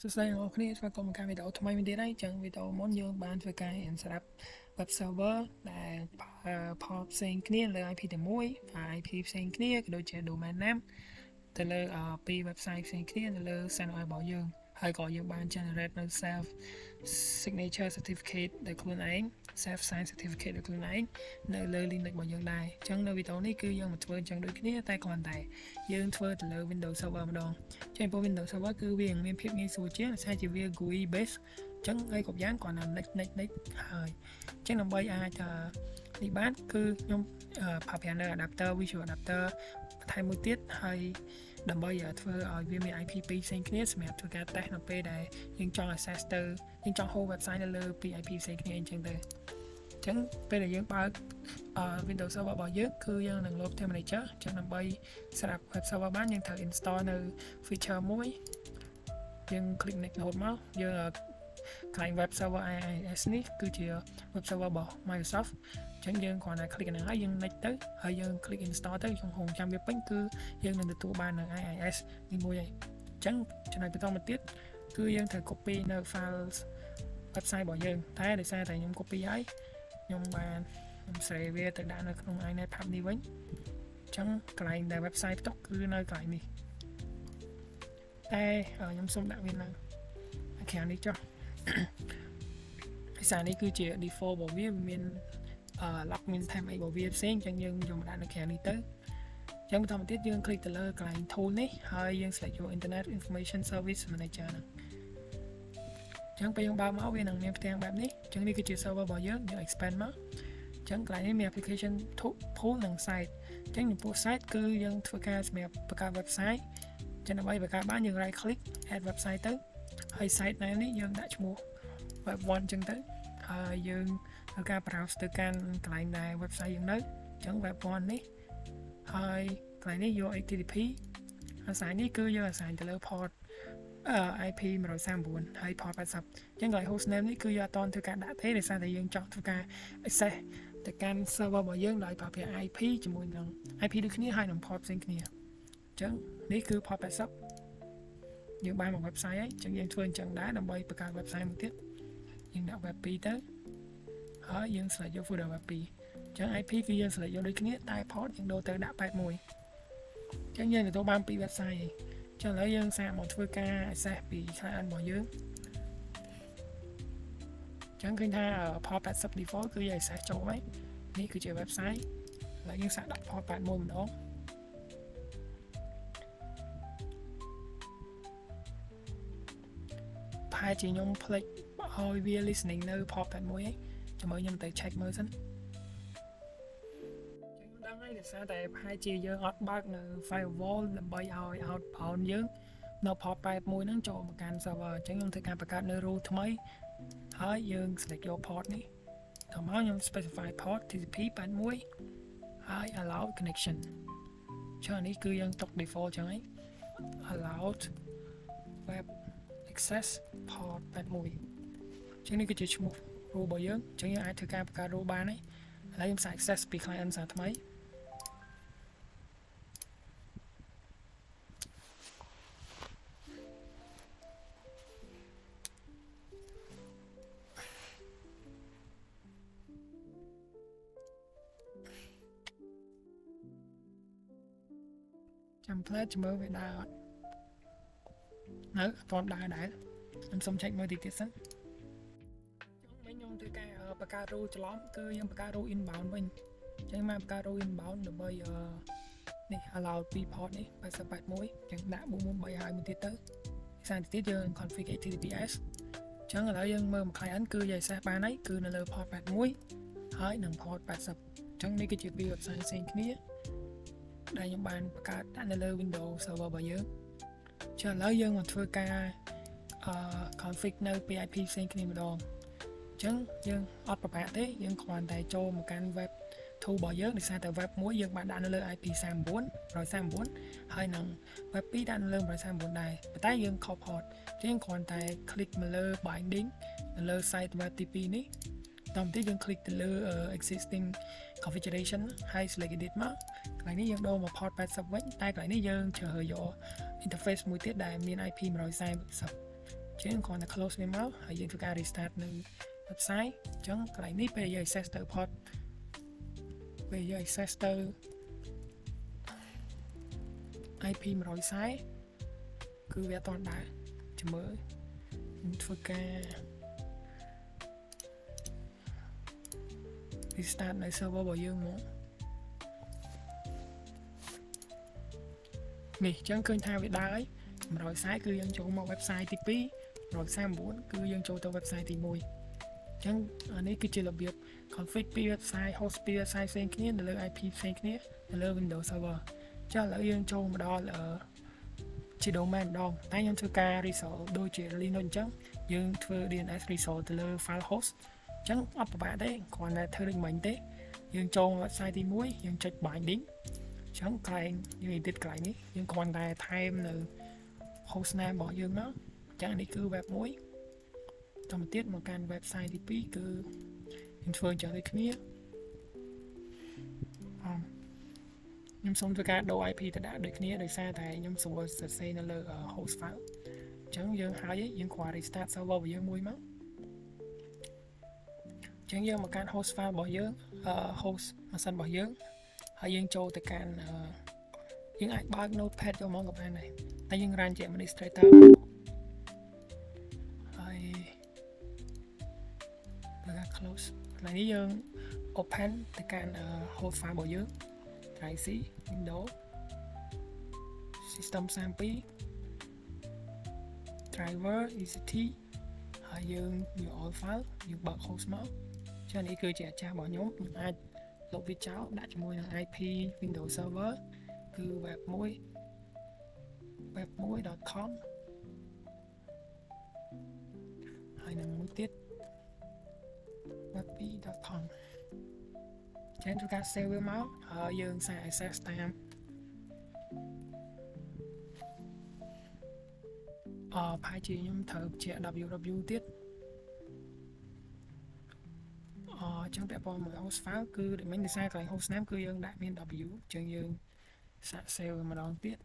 សួស្តីអ្នកនរគ្នាស្វាគមន៍មកកាន់វីដេអូថ្មីមួយទៀតហើយចឹងវីដេអូមុនយើងបានធ្វើការ install web server ដែលផលផ្សេងគ្នាលើ IP តែមួយហើយ IP ផ្សេងគ្នាក៏ដូចជា domain name ទៅលើពី website ផ្សេងគ្នានៅលើ server របស់យើងហើយក៏យើងបាន generate នៅ self signature certificate ដោយខ្លួនឯង self sign certificate ដោយខ្លួនឯងនៅលើ Linux របស់យើងដែរអញ្ចឹងនៅវីដេអូនេះគឺយើងមកធ្វើអញ្ចឹងដូចគ្នាតែគ្រាន់តែយើងធ្វើទៅលើ Windows Server ម្ដងចឹងព្រោះ Windows Server គឺវាមានភាពងាយស្រួលជាងដោយសារជាវា GUI base អញ្ចឹងអីគ្រប់យ៉ាងគ្រាន់តែ next ហើយអញ្ចឹងដើម្បីអាចនេះបានគឺខ្ញុំប្រើប្រាស់នៅ adapter visual adapter បន្ថែមមួយទៀតហើយដើម្បីធ្វើឲ្យវាមាន IP 2ផ្សេងគ្នាសម្រាប់ធ្វើការ test នៅពេលដែលយើងចង់ access ទៅយើងចង់ hold website នៅលើពី IP ផ្សេងគ្នាអញ្ចឹងទៅអញ្ចឹងពេលដែលយើងបើកWindows Server របស់យើងគឺយើងនឹង load manager អញ្ចឹងដើម្បីសម្រាប់ web server បានយើងត្រូវ install នៅ feature មួយយើង click next រហូតមកយើងកន្លែង web server IIS នេះគឺជា web server របស់ Microsoft អញ្ចឹងយើងគ្រាន់តែ click ហ្នឹងហើយយើង next ទៅហើយយើង click install ទៅខ្ញុំហងចាំវាពេញគឺយើងនឹងទទួលបាននៅ IIS នេះមួយហើយអញ្ចឹងចំណុចបន្តមកទៀតគឺយើងត្រូវ copy នៅ file website របស់យើងតែដោយសារតែខ្ញុំ copy ហើយខ្ញុំបានខ្ញុំ save វាទៅដាក់នៅក្នុង iNetPub នេះវិញអញ្ចឹងកន្លែងដែល website ផ្ទុកគឺនៅកន្លែងនេះតែខ្ញុំសូមដាក់វានៅខាងនេះចុះភាសានេះគឺជា default របស់វាមានlogin time អីរបស់វាផ្សេងអញ្ចឹងយើងយកមកដាក់នៅខាងនេះទៅអញ្ចឹងបន្តមកទៀតយើង click ទៅលើកន្លែង tool នេះហើយយើង select យក Internet Information Service Manager ហ្នឹងអញ្ចឹងពេលយើងបើកមកវានឹងមានផ្ទាំងបែបនេះអញ្ចឹងនេះគឺជា server របស់យើង expand មកអញ្ចឹងកន្លែងនេះមាន application tool និង site អញ្ចឹងចំពោះ site គឺយើងធ្វើការសម្រាប់បង្កើត website អញ្ចឹងដើម្បីបង្កើតបានយើង right click add website ទៅហើយ site name នេះយើងដាក់ឈ្មោះ web1 អញ្ចឹងទៅហើយយើងធ្វើការ browse ទៅកាន់កន្លែងដែល website យើងនៅអញ្ចឹង web1 នេះហើយកន្លែងនេះយក HTTP អាសាយនេះគឺយើងអាសាយទៅលើ port IP 139ហើយ port 80អញ្ចឹងកន្លែង host name នេះគឺយើងអត់តន់ធ្វើការដាក់ទេដោយសារតែយើងចង់ធ្វើការ access ទៅកាន់ server របស់យើងដោយប្រើប្រាស់ IP ជាមួយនឹង IP ដូចគ្នាហើយនឹង port ផ្សេងគ្នាអញ្ចឹងនេះគឺ port 80យើងបានមក website ហើយអញ្ចឹងយើងធ្វើអញ្ចឹងដែរដើម្បីបង្កើត website មួយទៀតយើងដាក់ web 2ទៅហើយយើង select យក folder web 2អញ្ចឹង IP គឺយើង select យកដូចគ្នាតែ port យើងដូរទៅដាក់81អញ្ចឹងយើងទទួលបានពី website ហើយចឹងឥឡូវយើងសាកមកធ្វើការ access ពី client របស់យើងចឹងឃើញថា port 80 default គឺយើង access ចូលហើយនេះគឺជា website ឥឡូវយើងសាកដាក់ port 81ម្ដងប្រហែលជាខ្ញុំភ្លេចឲ្យវា listening នៅ port 81ហើយចាំមើលខ្ញុំទៅ check មើលសិនដឹងហើយដោយសារតែប្រហែលជាយើងអត់បើកនៅ firewall ដើម្បីឲ្យ outbound យើងនៅ port 81ហ្នឹងចូលមកកាន់ server អញ្ចឹងខ្ញុំធ្វើការបង្កើតនៅ rule ថ្មីហើយយើង select យក port នេះដល់មកខ្ញុំ specify port TCP 81ហើយ allow connection ច្រើននេះគឺយើងទុក default អញ្ចឹងហើយ allowed web access port 81អញ្ចឹងនេះគឺជាឈ្មោះ rule របស់យើងអញ្ចឹងយើងអាចធ្វើការបង្កើត rule បានហើយឥឡូវខ្ញុំសាក access ពី client សារថ្មីចាំផ្លែមើលវាដើរអត់នៅអត់ទាន់ដើរដែរខ្ញុំសុំ check មើលតិចទៀតសិនចឹងមិញខ្ញុំធ្វើការបង្កើត rule ច្រឡំគឺយើងបង្កើត rule inbound វិញអញ្ចឹងមកបង្កើត rule inbound ដើម្បីនេះ allow ពី port នេះ8081ចឹងដាក់443ហើយមួយទៀតទៅសារទៀតយើង configure HTTPS អញ្ចឹងឥឡូវយើងមើលមួយ client គឺយើង access បានហើយគឺនៅលើ port 81ហើយនិង port 80អញ្ចឹងនេះគឺជាពី website ផ្សេងគ្នាដែលខ្ញុំបានបង្កើតដាក់នៅលើ Windows Server របស់យើងចឹងឥឡូវយើងមកធ្វើការconfig នៅ PIP ផ្សេងគ្នាម្ដងអញ្ចឹងយើងអត់ប្របាក់ទេយើងគ្រាន់តែចូលមកកាន់ web 2របស់យើងដោយសារតែ web 1យើងបានដាក់នៅលើ IP 39ហើយនឹង web 2ដាក់នៅលើ139ដែរប៉ុន្តែយើង copy port អញ្ចឹងគ្រាន់តែ click មកលើ binding នៅលើ site web ទី2នេះតាមទីយើង click ទៅលើ existing configuration ហើយ select edit មកកន្លែងនេះយើងដូរមក port 80វិញតែកន្លែងនេះយើងជ្រើសរើសយក interface មួយទៀតដែលមាន IP 140 ជាងគ្រាន់តែ close វាមកហើយយើងធ្វើការ restart នៅ website អញ្ចឹងកន្លែងនេះពេលយើង access ទៅ port ពេលយើង access ទៅ IP 140គឺវាអត់ទាន់ដើរចាំមើលធ្វើការ restart នៅ server របស់យើងមកនេះអញ្ចឹងឃើញថាវាដើរហើយ140គឺយើងចូលមក website ទី2 139គឺយើងចូលទៅ website ទី1អញ្ចឹងនេះគឺជារបៀប config ពី website host ពី website ផ្សេងគ្នានៅលើ IP ផ្សេងគ្នានៅលើ Windows Server ចាឥឡូវយើងចូលមកដល់ជា domain ម្ដងតែខ្ញុំធ្វើការ resolve ដូចជា Linux អញ្ចឹងយើងធ្វើ DNS resolve ទៅលើ file host អញ្ចឹងអត់ពិបាកទេគ្រាន់តែធ្វើដូចមិញទេយើងចូល website ទី1យើងចុច binding អញ្ចឹងកន្លែងយើង edit កន្លែងនេះយើងគ្រាន់តែថែមនៅ host name របស់យើងមកអញ្ចឹងនេះគឺ web 1តទៅទៀតមកកាន់ website ទី2គឺយើងធ្វើអញ្ចឹងដូចគ្នាខ្ញុំសូមធ្វើការដូរ IP ទៅដាក់ដូចគ្នាដោយសារតែខ្ញុំស្រួលសរសេរនៅលើ host file អញ្ចឹងយើងហើយយើងគ្រាន់ restart server របស់យើងមួយមកអញ្ចឹងយើងមកកាន់ host file របស់យើង host ម៉ាស៊ីនរបស់យើងហើយយើងចូលទៅកាន់យើងអាចបើក notepad យកមកក៏បានដែរតែយើង run ជា administrator ហើយបើ close កន្លែងនេះយើង open ទៅកាន់ host file របស់យើង drive C Windows system 32 driver ECT ហើយយើង URL file យើងបើក host មកចានេះគឺជាអាចារ្យរបស់ខ្ញុំអាចលុបវាចោលដាក់ជាមួយនឹង IP Windows Server គឺ web1.com ហើយនឹងមួយទៀត web2.com ចឹងធ្វើការ save វាមកហើយយើងសារ access តាមផាជាខ្ញុំត្រូវបញ្ជាក់ www ទៀតចឹងពាក់ព័ន្ធមួយ host file គឺដូចមិញដោយសារកន្លែង host name គឺយើងដាក់មាន w ចឹងយើងសាក save ម្ដងទៀត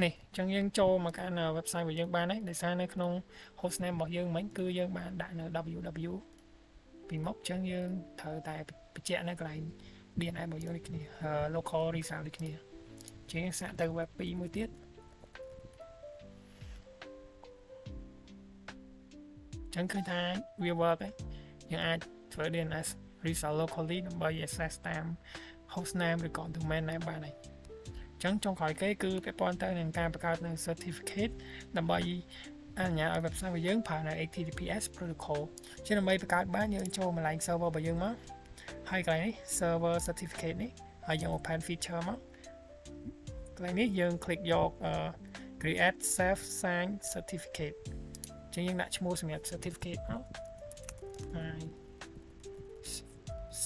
នេះចឹងយើងចូលមកកាន់ website របស់យើងបានហើយដោយសារនៅក្នុង host name របស់យើងមិញគឺយើងបានដាក់នៅ www ពីមុខចឹងយើងត្រូវតែបញ្ជាក់នៅកន្លែង DNS របស់យើងដូចគ្នា local result ដូចគ្នាចឹងយើងសាកទៅ web 2មួយទៀតចឹងឃើញថាវា work ហើយយើងអាចធ្វើ DNS result locally ដើម្បី access តាម host name ឬក៏ domain name បានហើយចឹងចុងក្រោយគេគឺពាក់ព័ន្ធទៅនឹងការបង្កើតនៅ certificate ដើម្បីអនុញ្ញាតឲ្យ website របស់យើងប្រើនៅ HTTPS protocol ជាដើម្បីបង្កើតបានយើងចូលមកឡើង server របស់យើងមកហើយកន្លែងនេះ server certificate នេះហើយយើង open feature មកកន្លែងនេះយើង click យក create self sign certificate ចឹងយើងដាក់ឈ្មោះសម្រាប់ certificate មកហើយ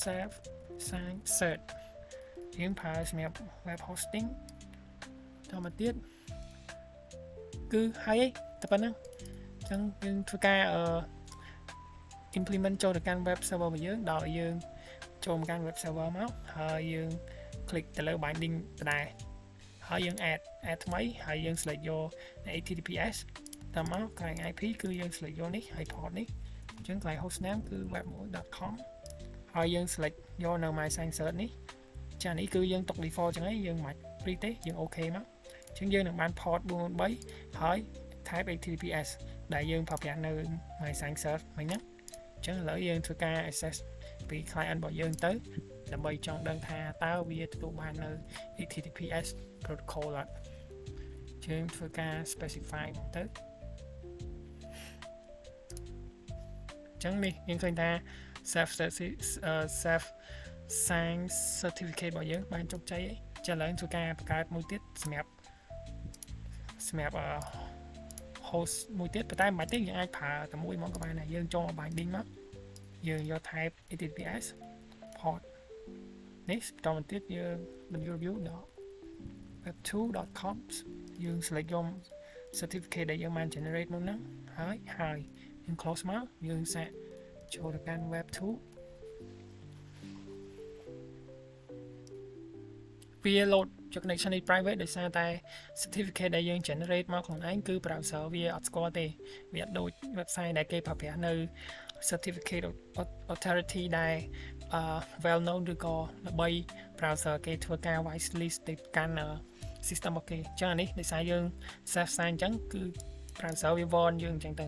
self sign cert យើងប្រើសម្រាប់ web hosting តមកទៀតគឺហើយតែប៉ុណ្ណឹងអញ្ចឹងយើងធ្វើការimplement ចូលទៅកាន់ web server របស់យើងដោយយើងចូលមកកាន់ web server មកហើយយើង click ទៅលើ binding ដដែលហើយយើង add ថ្មីហើយយើង select យក HTTPS តាមមកកន្លែង IP គឺយើង select យកនេះហើយ port នេះអញ្ចឹងកន្លែង host name គឺ web1.com ហើយយើង select យកនៅ my sign cert នេះចានេះគឺយើងទុក default ចឹងហើយយើងមិនព្រីទេយើង OK មកអញ្ចឹងយើងនឹងបាន port 443ហើយ type HTTPS ដែលយើងប្រើប្រាស់នៅ my sign cert មិញហ្នឹងអញ្ចឹងឥឡូវយើងធ្វើការ access ពី client របស់យើងទៅដើម្បីចង់ដឹងថាតើវាទទួលបាននៅ HTTPS protocol អត់យើងធ្វើការ specify ទៅអញ្ចឹងនេះយើងឃើញថា self sign certificate របស់យើងបានជោគជ័យហើយចាឥឡូវធ្វើការបង្កើតមួយទៀតសម្រាប់ host មួយទៀតប៉ុន្តែមិនបាច់ទេយើងអាចប្រើតែមួយមកក៏បានដែរយើងចូលមក binding មកយើងយក type HTTPS port នេះបន្តមកទៀតយើង www.web2.com យើង select យក certificate ដែលយើងបាន generate មុនហ្នឹងហើយយើង close មកយើងសាកចូលទៅកាន់ web 2វា load connection នេះ private ដោយសារតែ certificate ដែលយើង generate មកខ្លួនឯងគឺ browser វាអត់ស្គាល់ទេវាអត់ដូច website ដែលគេប្រើប្រាស់នៅ certificate authority ដែលwell known ឬក៏ល្បី browser គេធ្វើការ whitelist ទៅកាន់ system របស់គេអញ្ចឹងអានេះដោយសារយើង self sign អញ្ចឹងគឺ browser វា warn យើងអញ្ចឹងទៅ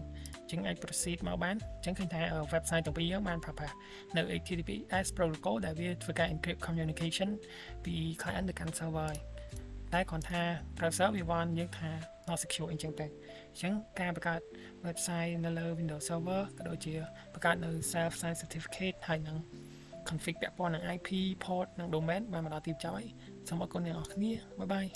ចឹងអាច proceed មកបានអញ្ចឹងឃើញថា website ទាំងពីរយើងបានប្រើប្រាស់នៅ HTTPS protocol ដែលវាធ្វើការ encrypt communication ពី client ទៅកាន់ server តែគ្រាន់ថា browser វា warn យើងថា not secure អញ្ចឹងទៅអញ្ចឹងការបង្កើត website នៅលើ Windows Server ក៏ដូចជាបង្កើតនៅ self sign certificate ហើយនឹង config ពាក់ព័ន្ធនឹង IP port និង domain បានមកដល់ទីបញ្ចប់ហើយសូមអរគុណអ្នកនរគ្នាបាយបាយ